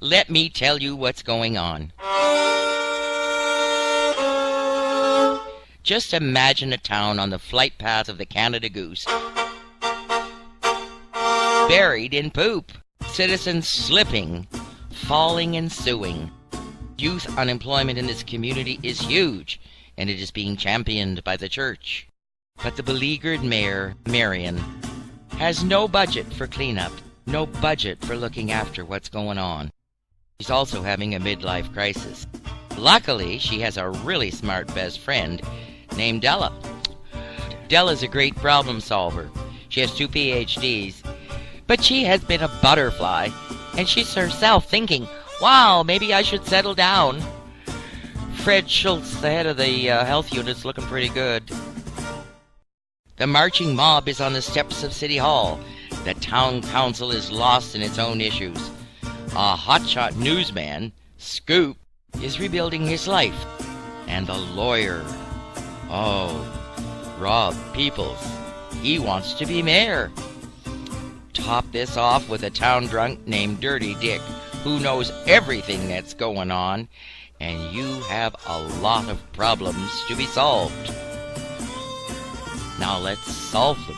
Let me tell you what's going on. Just imagine a town on the flight path of the Canada Goose, buried in poop. Citizens slipping, falling and suing. Youth unemployment in this community is huge, and it is being championed by the church. But the beleaguered mayor, Marion, has no budget for cleanup, no budget for looking after what's going on. She's also having a midlife crisis. Luckily, she has a really smart best friend named Della. Della's a great problem solver. She has 2 PhDs, but she has been a butterfly, and she's herself thinking, wow, maybe I should settle down. Fred Schultz, the head of the health unit's looking pretty good. The marching mob is on the steps of City Hall. The town council is lost in its own issues. A hotshot newsman, Scoop, is rebuilding his life. And the lawyer, Rob Peoples, he wants to be mayor. Top this off with a town drunk named Dirty Dick, who knows everything that's going on, and you have a lot of problems to be solved. Now let's solve them.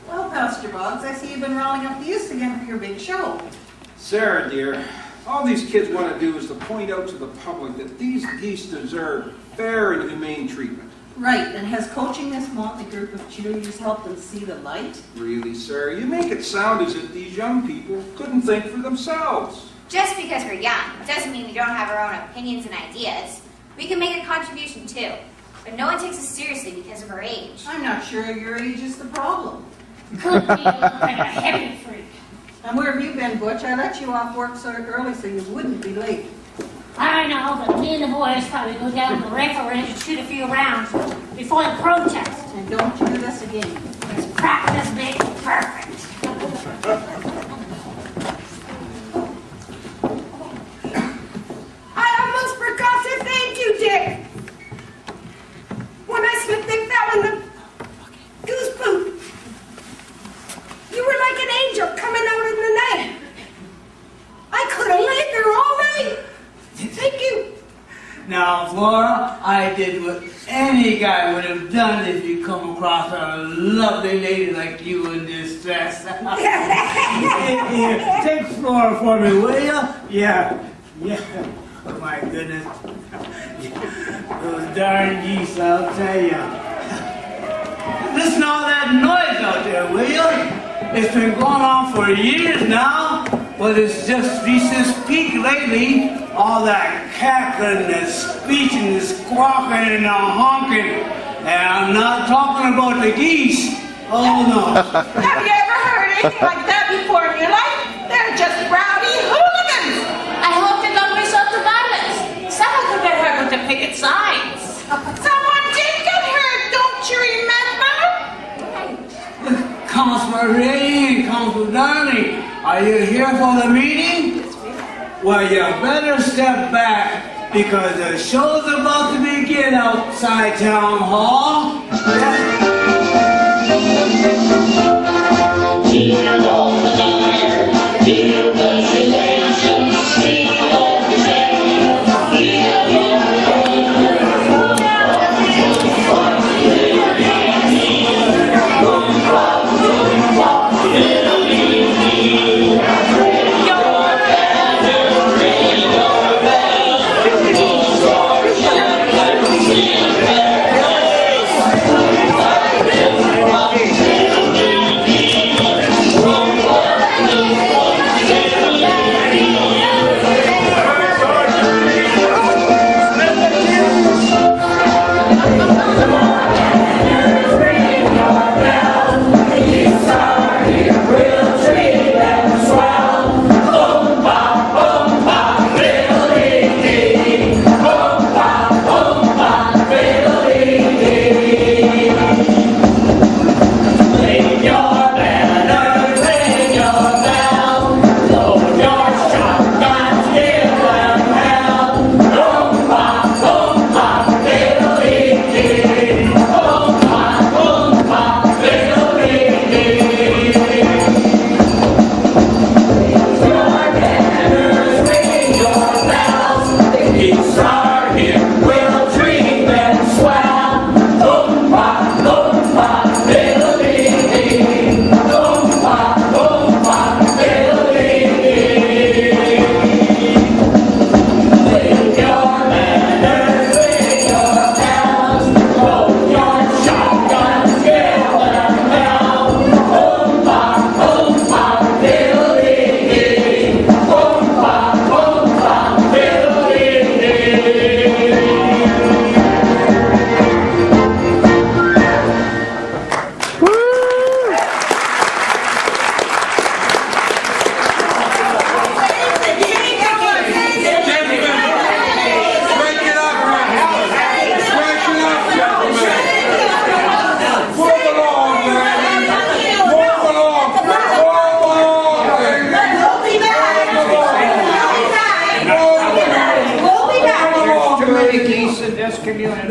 Well, Pastor Boggs, I see you've been rolling up the use again for your big show. Sarah, dear, all these kids want to do is to point out to the public that these geese deserve fair and humane treatment. Right, and has coaching this motley group of cheerleaders helped them see the light? Really, Sarah, you make it sound as if these young people couldn't think for themselves. Just because we're young doesn't mean we don't have our own opinions and ideas. We can make a contribution too, but no one takes us seriously because of our age. I'm not sure your age is the problem. Could be like a heavy freak. And where have you been, Butch? I let you off work so early so you wouldn't be late. I know, but me and the boys thought we'd go down to the rifle range and shoot a few rounds before the protest. And don't you do this again. Because practice makes perfect. I almost forgot to thank you, Dick. When I slipped and fell in the goose poop, you were like an angel coming out in the night. I could have laid there all night. Thank you. Now, Flora, I did what any guy would have done if you come across a lovely lady like you in distress. Here, take Flora for me, will you? Yeah. Oh, my goodness. Those darn geese, I'll tell you. Listen to all that noise out there, will you? It's been going on for years now, but it's just reached this peak lately. All that cackling, the screeching, the squawking, and the honking. And I'm not talking about the geese. Oh, no. Have you ever heard anything like that before in your life? They're just rowdy hooligans. I hope they don't resort to violence. Someone could get hurt with the picket signs. Someone did get hurt, don't you remember? Councilor Ray, Councilor Darnley, are you here for the meeting? Well, you better step back because the show's about to begin outside Town Hall. Feel all the fire, feel the elation, feel all the shame, feel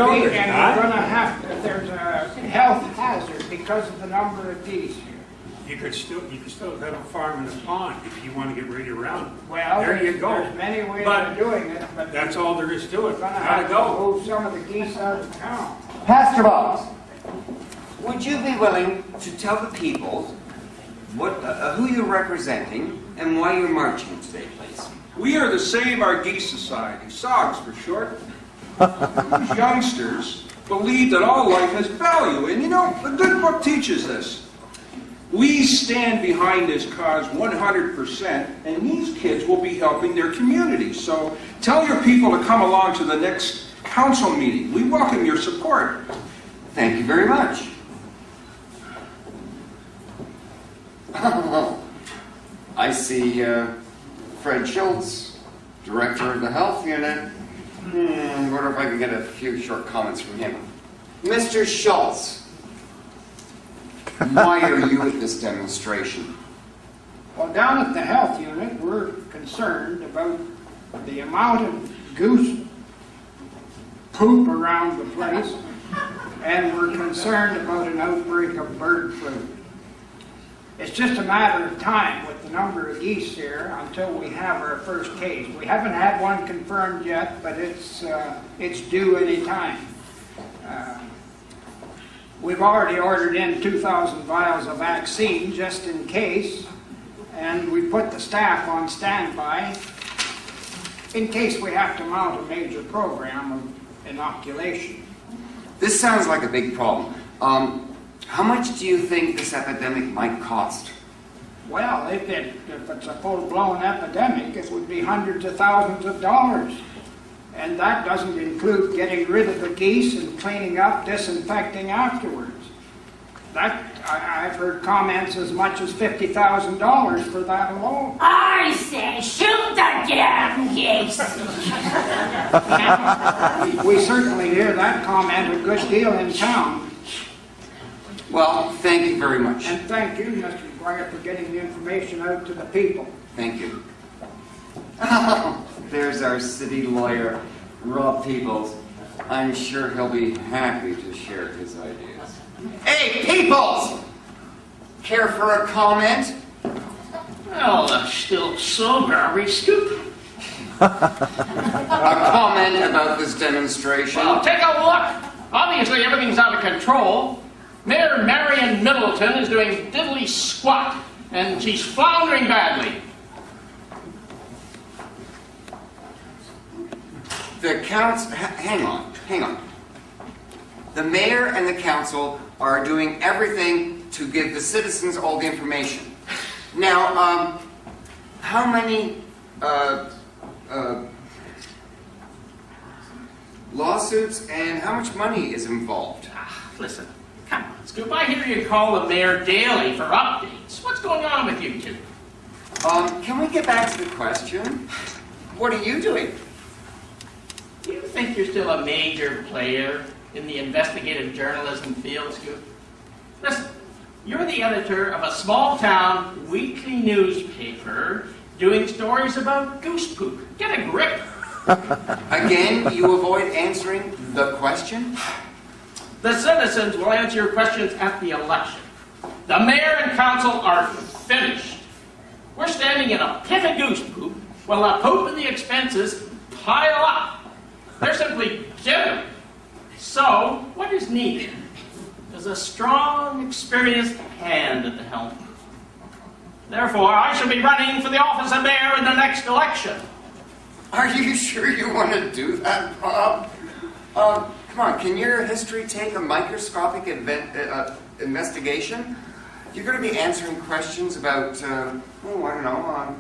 No, and there's you're not. gonna have to, there's a health hazard because of the number of geese here. You could still have a farm in a pond if you want to get rid around. Well, There you go. there's many ways But of doing it, but that's all there is to it. we're gonna Gotta have to go. move some of the geese out of town. Pastor Box, would you be willing to tell the people who you're representing and why you're marching today, please? We are the Save Our Geese Society, SOGS for short. These youngsters believe that all life has value, and you know, the good book teaches this. We stand behind this cause 100%, and these kids will be helping their community. So tell your people to come along to the next council meeting. We welcome your support. Thank you very much. I see Fred Schultz, Director of the Health Unit. Wonder if I can get a few short comments from him. Mr. Schultz, why are you at this demonstration? Well, down at the health unit, we're concerned about the amount of goose poop around the place, and we're concerned about an outbreak of bird flu. It's just a matter of time with the number of geese here until we have our first case. We haven't had one confirmed yet, but it's due any time. We've already ordered in 2,000 vials of vaccine just in case, and we put the staff on standby in case we have to mount a major program of inoculation. This sounds like a big problem. How much do you think this epidemic might cost? Well, if it's a full-blown epidemic, it would be hundreds of thousands of dollars. And that doesn't include getting rid of the geese and cleaning up, disinfecting afterwards. I've heard comments as much as $50,000 for that alone. I say, shoot the damn geese! We certainly hear that comment a good deal in town. Well, thank you very much. And thank you, Mr. McGuire, for getting the information out to the people. Thank you. There's our city lawyer, Rob Peoples. I'm sure he'll be happy to share his ideas. Hey, Peoples! Care for a comment? Well, I'm still sober, are we, Scoop? A comment about this demonstration? Well, take a look. Obviously, everything's out of control. Mayor Marion Middleton is doing diddly squat, and she's floundering badly. The council, hang on. The mayor and the council are doing everything to give the citizens all the information. Now, how many lawsuits and how much money is involved? Listen, come on, Scoop. I hear you call the mayor daily for updates. What's going on with you two? Can we get back to the question? What are you doing? Do you think you're still a major player in the investigative journalism field, Scoop? Listen, you're the editor of a small-town weekly newspaper doing stories about goose poop. Get a grip. Again, you avoid answering the question? The citizens will answer your questions at the election. The mayor and council are finished. We're standing in a pit of goose poop while the poop and the expenses pile up. They're simply jittering. So, what is needed is a strong, experienced hand at the helm. Therefore, I shall be running for the office of mayor in the next election. Are you sure you want to do that, Bob? Come on, can your history take a microscopic investigation? You're going to be answering questions about, I don't know,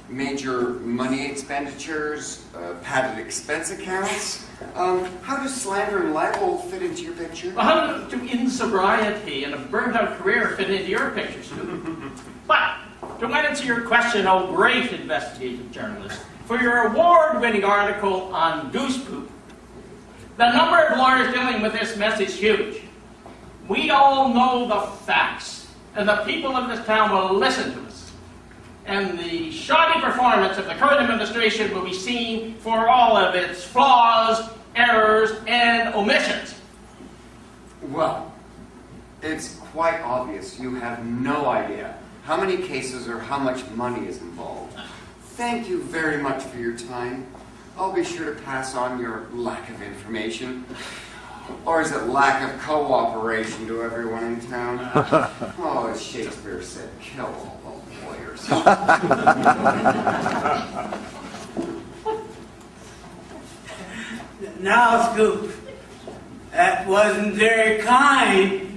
major money expenditures, padded expense accounts. How does slander and libel fit into your picture? Well, how do insobriety and a burnt-out career fit into your picture, Stu? But, to answer your question, oh great investigative journalist, for your award-winning article on goose poop, the number of lawyers dealing with this mess is huge. We all know the facts, and the people of this town will listen to us. And the shoddy performance of the current administration will be seen for all of its flaws errors, and omissions. Well, it's quite obvious you have no idea how many cases or how much money is involved. Thank you very much for your time. I'll be sure to pass on your lack of information. Or is it lack of cooperation to everyone in town? Oh, as Shakespeare said, kill all the lawyers. Now, Scoop, that wasn't very kind.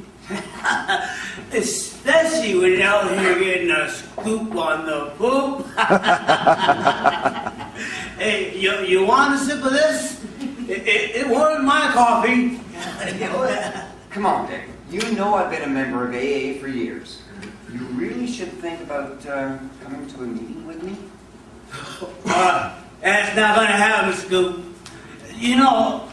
Especially when you're out here getting a scoop on the poop. Hey, you want a sip of this? It wasn't my coffee. Come on, Dick. You know I've been a member of AA for years. You really should think about coming to a meeting with me. That's not going to happen, Scoop. You know,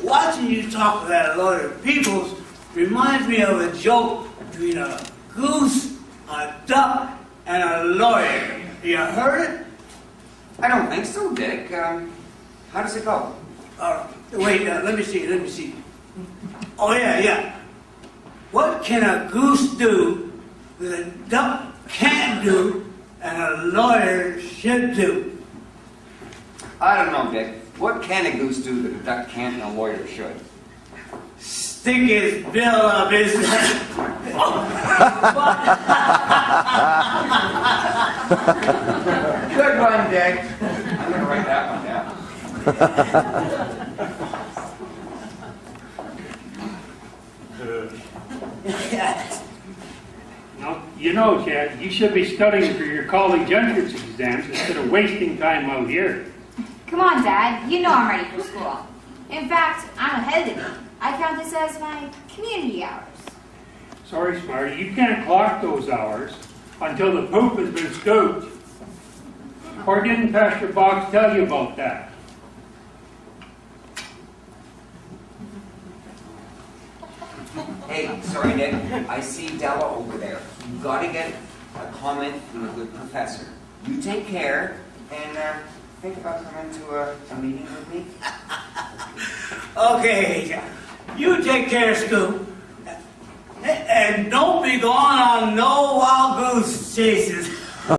watching you talk to that lawyer Peoples reminds me of a joke between a goose, a duck, and a lawyer. You heard it? I don't think so, Dick. How does it go? Wait, let me see. Oh, yeah. What can a goose do that a duck can't do and a lawyer should do? I don't know, Dick. What can a goose do that a duck can't and a lawyer should? Stick his bill up his... Good one, Dick. I'm going to write that one down. Now, you know, Chad, you should be studying for your college entrance exams instead of wasting time out here. Come on, Dad. You know I'm ready for school. In fact, I'm ahead of the game. I count this as my community hours. Sorry, Smarty, you can't clock those hours until the poop has been scooped. Or didn't Pastor Boggs tell you about that? Hey, sorry, Nick. I see Della over there. You've got to get a comment from a good professor. You take care and think about coming to a meeting with me. Okay, you take care, Scoop. And don't be going on no wild goose chases.